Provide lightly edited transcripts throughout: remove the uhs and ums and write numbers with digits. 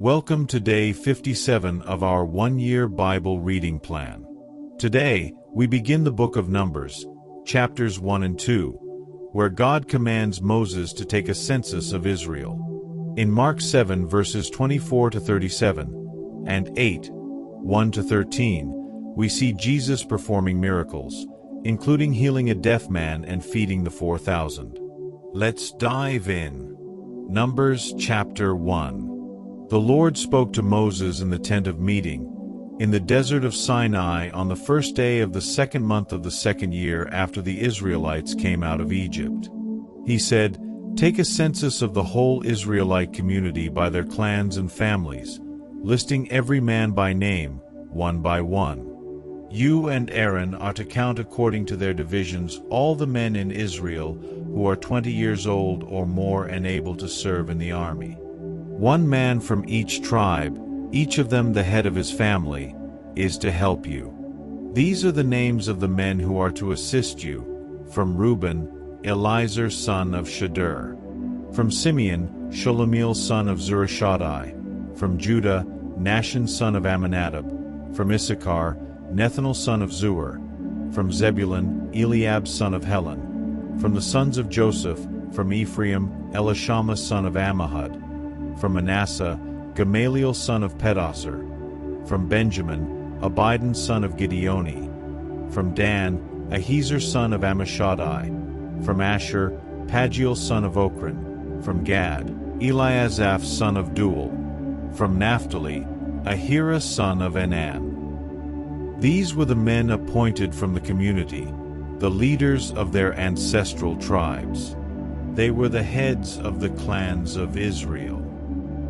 Welcome to day 57 of our one-year Bible reading plan. Today, we begin the book of Numbers, chapters 1 and 2, where God commands Moses to take a census of Israel. In Mark 7 verses 24 to 37 and 8, 1 to 13, we see Jesus performing miracles, including healing a deaf man and feeding the 4,000. Let's dive in. Numbers chapter 1. The Lord spoke to Moses in the tent of meeting, in the desert of Sinai on the first day of the second month of the second year after the Israelites came out of Egypt. He said, "Take a census of the whole Israelite community by their clans and families, listing every man by name, one by one. You and Aaron are to count according to their divisions all the men in Israel who are 20 years old or more and able to serve in the army. One man from each tribe, each of them the head of his family, is to help you. These are the names of the men who are to assist you. From Reuben, Elizur son of Shadur. From Simeon, Shulameel son of Zurishaddai. From Judah, Nahshon son of Amminadab. From Issachar, Nethanel son of Zuar. From Zebulun, Eliab son of Helon. From the sons of Joseph, from Ephraim, Elishama son of Ammihud. From Manasseh, Gamaliel son of Pedasur. From Benjamin, Abidan son of Gideoni. From Dan, Ahiezer son of Ammishaddai. From Asher, Pagiel son of Ochran. From Gad, Eliasaph son of Duel. From Naphtali, Ahira son of Enan. These were the men appointed from the community, the leaders of their ancestral tribes. They were the heads of the clans of Israel.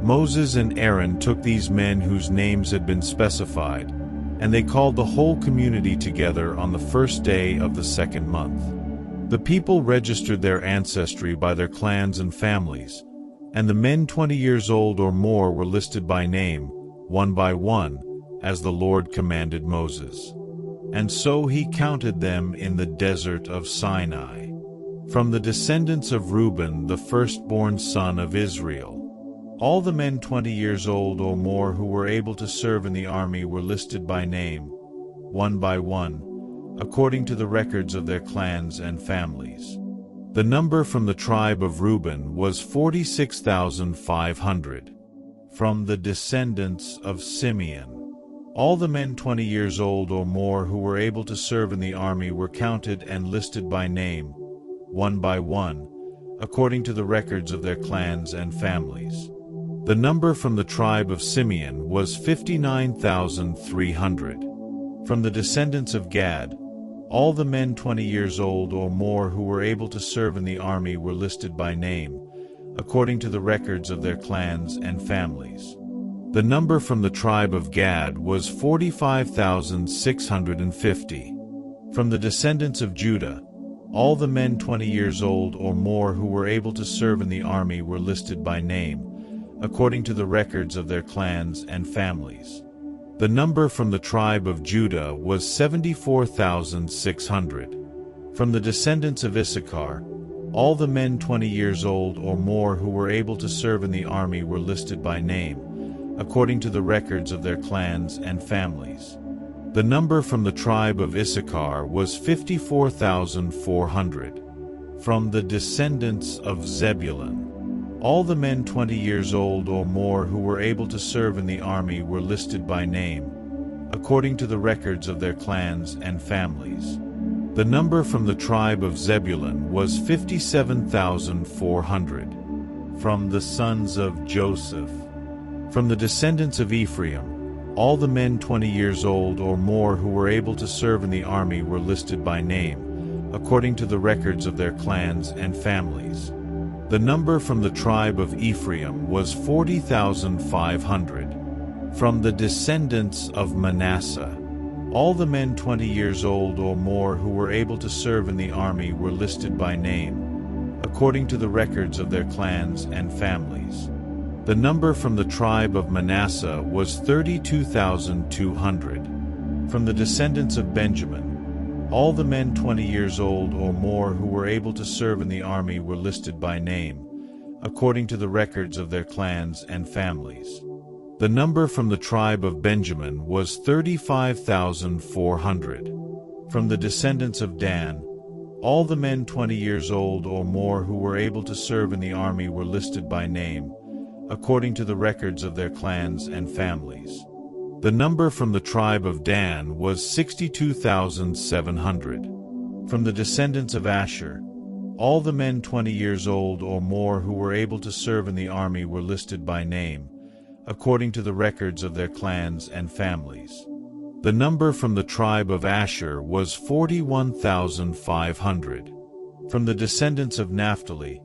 Moses and Aaron took these men whose names had been specified, and they called the whole community together on the first day of the second month. The people registered their ancestry by their clans and families, and the men 20 years old or more were listed by name, one by one, as the Lord commanded Moses. And so he counted them in the desert of Sinai. From the descendants of Reuben, the firstborn son of Israel, all the men 20 years old or more who were able to serve in the army were listed by name, one by one, according to the records of their clans and families. The number from the tribe of Reuben was 46,500. From the descendants of Simeon, all the men 20 years old or more who were able to serve in the army were counted and listed by name, one by one, according to the records of their clans and families. The number from the tribe of Simeon was 59,300. From the descendants of Gad, all the men 20 years old or more who were able to serve in the army were listed by name, according to the records of their clans and families. The number from the tribe of Gad was 45,650. From the descendants of Judah, all the men 20 years old or more who were able to serve in the army were listed by name, according to the records of their clans and families. The number from the tribe of Judah was 74,600. From the descendants of Issachar, all the men 20 years old or more who were able to serve in the army were listed by name, according to the records of their clans and families. The number from the tribe of Issachar was 54,400. From the descendants of Zebulun, all the men 20 years old or more who were able to serve in the army were listed by name, according to the records of their clans and families. The number from the tribe of Zebulun was 57,400. From the sons of Joseph, from the descendants of Ephraim, all the men 20 years old or more who were able to serve in the army were listed by name, according to the records of their clans and families. The number from the tribe of Ephraim was 40,500. From the descendants of Manasseh, all the men 20 years old or more who were able to serve in the army were listed by name, according to the records of their clans and families. The number from the tribe of Manasseh was 32,200. From the descendants of Benjamin, all the men 20 years old or more who were able to serve in the army were listed by name, according to the records of their clans and families. The number from the tribe of Benjamin was 35,400. From the descendants of Dan, all the men 20 years old or more who were able to serve in the army were listed by name, according to the records of their clans and families. The number from the tribe of Dan was 62,700. From the descendants of Asher, all the men 20 years old or more who were able to serve in the army were listed by name, according to the records of their clans and families. The number from the tribe of Asher was 41,500. From the descendants of Naphtali,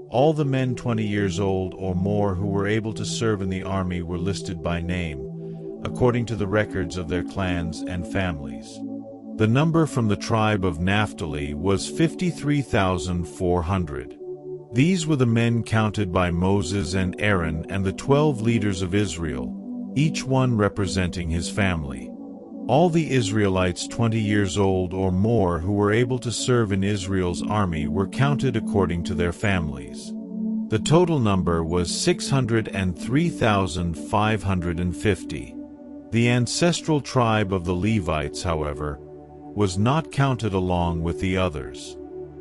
all the men 20 years old or more who were able to serve in the army were listed by name, according to the records of their clans and families. The number from the tribe of Naphtali was 53,400. These were the men counted by Moses and Aaron and the 12 leaders of Israel, each one representing his family. All the Israelites 20 years old or more who were able to serve in Israel's army were counted according to their families. The total number was 603,550. The ancestral tribe of the Levites, however, was not counted along with the others.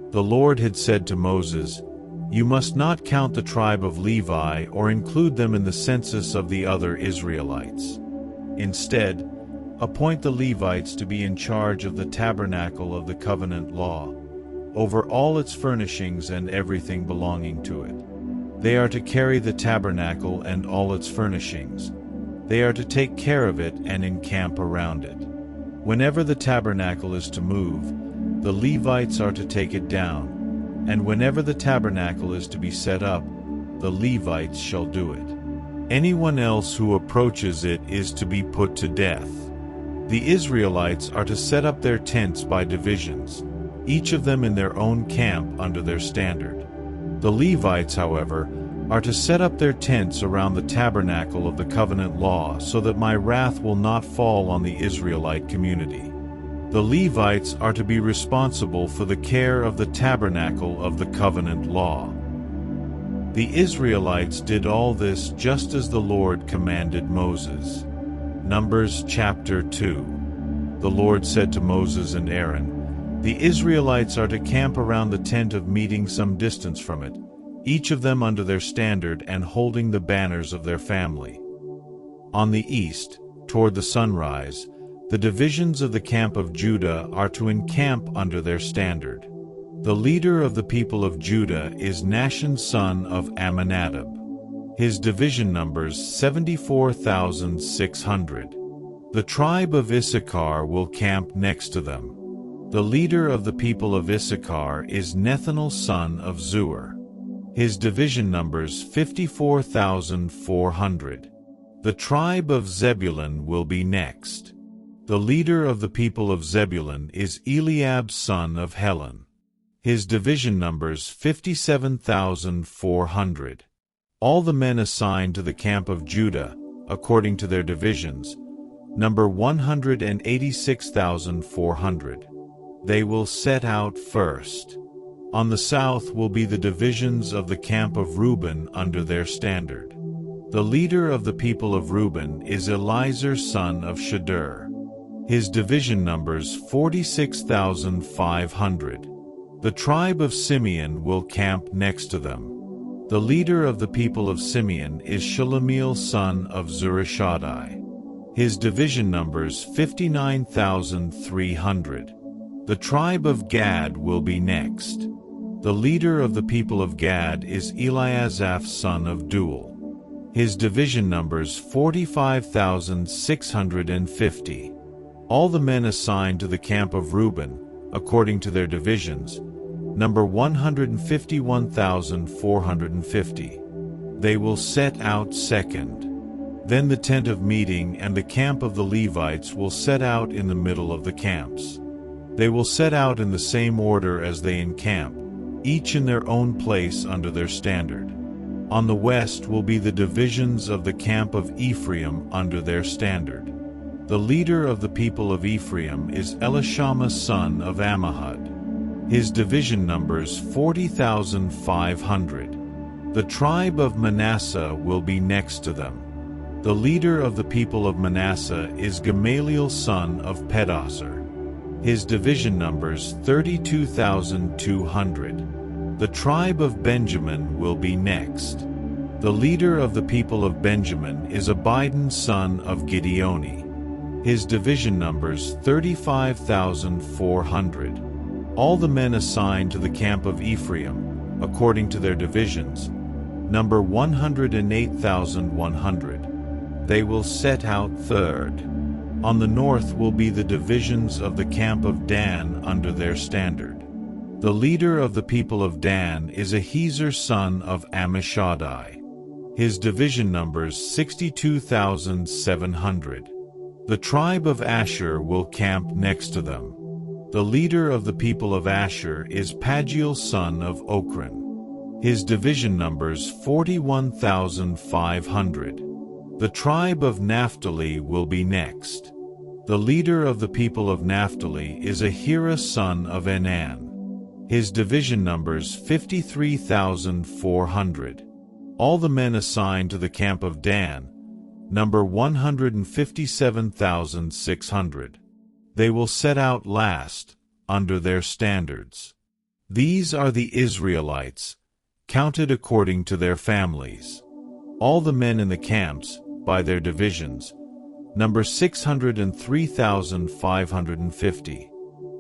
The Lord had said to Moses, "You must not count the tribe of Levi or include them in the census of the other Israelites. Instead, appoint the Levites to be in charge of the tabernacle of the covenant law, over all its furnishings and everything belonging to it. They are to carry the tabernacle and all its furnishings. They are to take care of it and encamp around it. Whenever the tabernacle is to move, the Levites are to take it down, and whenever the tabernacle is to be set up, the Levites shall do it. Anyone else who approaches it is to be put to death. The Israelites are to set up their tents by divisions, each of them in their own camp under their standard. The Levites, however, are to set up their tents around the tabernacle of the covenant law so that my wrath will not fall on the Israelite community. The Levites are to be responsible for the care of the tabernacle of the covenant law." The Israelites did all this just as the Lord commanded Moses. Numbers chapter 2. The Lord said to Moses and Aaron, "The Israelites are to camp around the tent of meeting some distance from it, each of them under their standard and holding the banners of their family. On the east, toward the sunrise, the divisions of the camp of Judah are to encamp under their standard. The leader of the people of Judah is Nahshon son of Amminadab. His division numbers 74,600. The tribe of Issachar will camp next to them. The leader of the people of Issachar is Nethanel son of Zuar. His division numbers 54,400. The tribe of Zebulun will be next. The leader of the people of Zebulun is Eliab son of Helon. His division numbers 57,400. All the men assigned to the camp of Judah, according to their divisions, number 186,400. They will set out first. On the south will be the divisions of the camp of Reuben under their standard. The leader of the people of Reuben is Elizur son of Shedeur. His division numbers 46,500. The tribe of Simeon will camp next to them. The leader of the people of Simeon is Shelumiel son of Zurishaddai. His division numbers 59,300. The tribe of Gad will be next. The leader of the people of Gad is Eliasaph son of Duel. His division numbers 45,650. All the men assigned to the camp of Reuben, according to their divisions, number 151,450. They will set out second. Then the tent of meeting and the camp of the Levites will set out in the middle of the camps. They will set out in the same order as they encamp, each in their own place under their standard. On the west will be the divisions of the camp of Ephraim under their standard. The leader of the people of Ephraim is Elishama son of Ammihud. His division numbers 40,500. The tribe of Manasseh will be next to them. The leader of the people of Manasseh is Gamaliel son of Pedasur. His division numbers 32,200. The tribe of Benjamin will be next. The leader of the people of Benjamin is Abidan son of Gideoni. His division numbers 35,400. All the men assigned to the camp of Ephraim, according to their divisions, number 108,100. They will set out third. On the north will be the divisions of the camp of Dan under their standard. The leader of the people of Dan is Ahiezer son of Ammishaddai. His division numbers 62,700. The tribe of Asher will camp next to them. The leader of the people of Asher is Pagiel son of Ochran. His division numbers 41,500. The tribe of Naphtali will be next. The leader of the people of Naphtali is Ahira son of Enan. His division numbers 53,400. All the men assigned to the camp of Dan, number 157,600. They will set out last, under their standards. These are the Israelites, counted according to their families. All the men in the camps, by their divisions, number 603,550.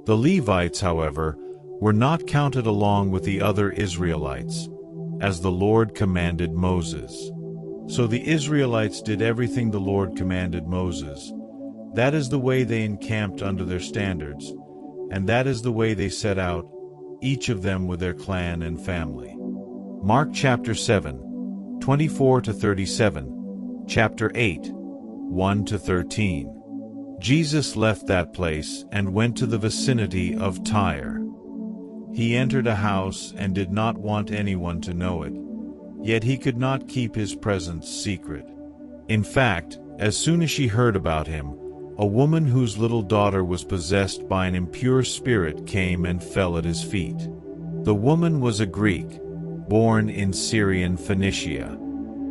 The Levites, however, were not counted along with the other Israelites, as the Lord commanded Moses. So the Israelites did everything the Lord commanded Moses. That is the way they encamped under their standards, and that is the way they set out, each of them with their clan and family. Mark chapter 7, 24-37, chapter 8, 1-13. Jesus left that place and went to the vicinity of Tyre. He entered a house and did not want anyone to know it, yet he could not keep his presence secret. In fact, as soon as she heard about him, a woman whose little daughter was possessed by an impure spirit came and fell at his feet. The woman was a Greek, born in Syrian Phoenicia.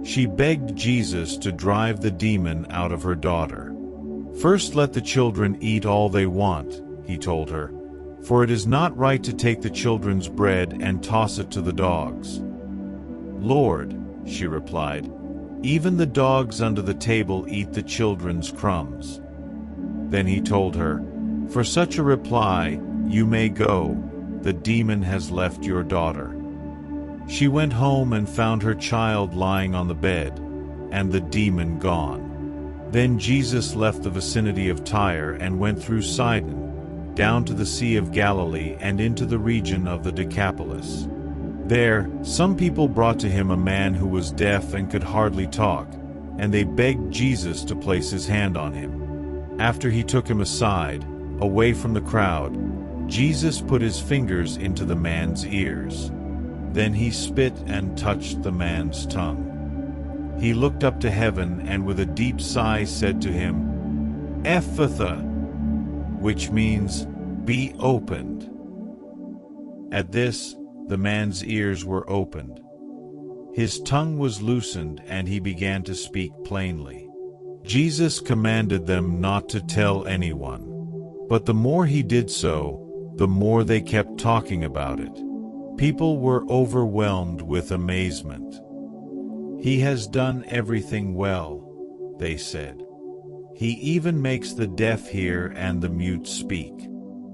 She begged Jesus to drive the demon out of her daughter. "First let the children eat all they want," he told her, "for it is not right to take the children's bread and toss it to the dogs." "Lord," she replied, "even the dogs under the table eat the children's crumbs." Then he told her, "For such a reply, you may go. The demon has left your daughter." She went home and found her child lying on the bed, and the demon gone. Then Jesus left the vicinity of Tyre and went through Sidon, down to the Sea of Galilee and into the region of the Decapolis. There, some people brought to him a man who was deaf and could hardly talk, and they begged Jesus to place his hand on him. After he took him aside, away from the crowd, Jesus put his fingers into the man's ears. Then he spit and touched the man's tongue. He looked up to heaven and with a deep sigh said to him, "Ephphatha," which means, "Be opened." At this, the man's ears were opened. His tongue was loosened and he began to speak plainly. Jesus commanded them not to tell anyone. But the more he did so, the more they kept talking about it. People were overwhelmed with amazement. "He has done everything well," they said. "He even makes the deaf hear and the mute speak."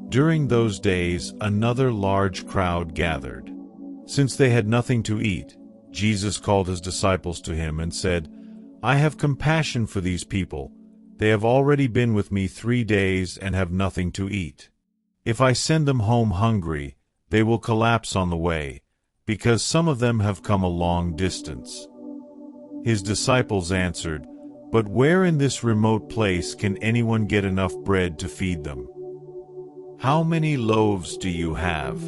During those days another large crowd gathered. Since they had nothing to eat, Jesus called his disciples to him and said, "I have compassion for these people. They have already been with me 3 days and have nothing to eat. If I send them home hungry, they will collapse on the way, because some of them have come a long distance." His disciples answered, "But where in this remote place can anyone get enough bread to feed them?" "How many loaves do you have?"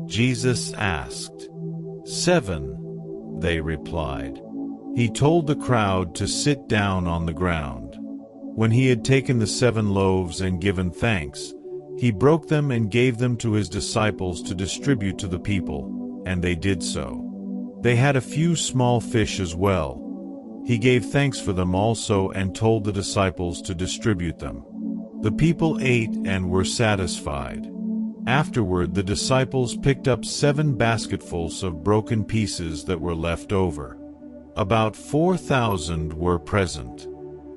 Jesus asked. "7," they replied. He told the crowd to sit down on the ground. When he had taken the 7 loaves and given thanks, he broke them and gave them to his disciples to distribute to the people, and they did so. They had a few small fish as well. He gave thanks for them also and told the disciples to distribute them. The people ate and were satisfied. Afterward, the disciples picked up 7 basketfuls of broken pieces that were left over. About 4,000 were present.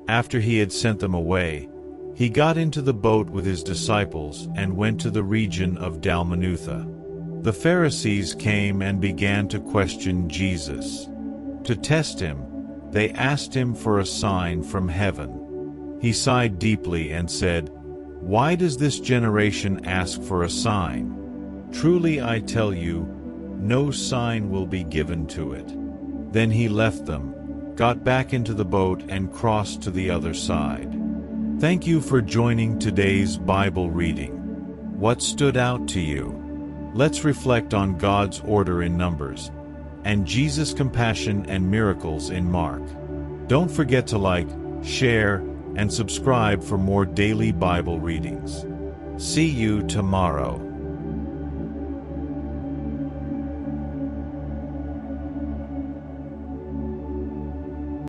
After he had sent them away, he got into the boat with his disciples and went to the region of Dalmanutha. The Pharisees came and began to question Jesus. To test him, they asked him for a sign from heaven. He sighed deeply and said, "Why does this generation ask for a sign? Truly I tell you, no sign will be given to it." Then he left them, got back into the boat and crossed to the other side. Thank you for joining today's Bible reading. What stood out to you? Let's reflect on God's order in Numbers and Jesus' compassion and miracles in Mark. Don't forget to like, share, and subscribe for more daily Bible readings. See you tomorrow.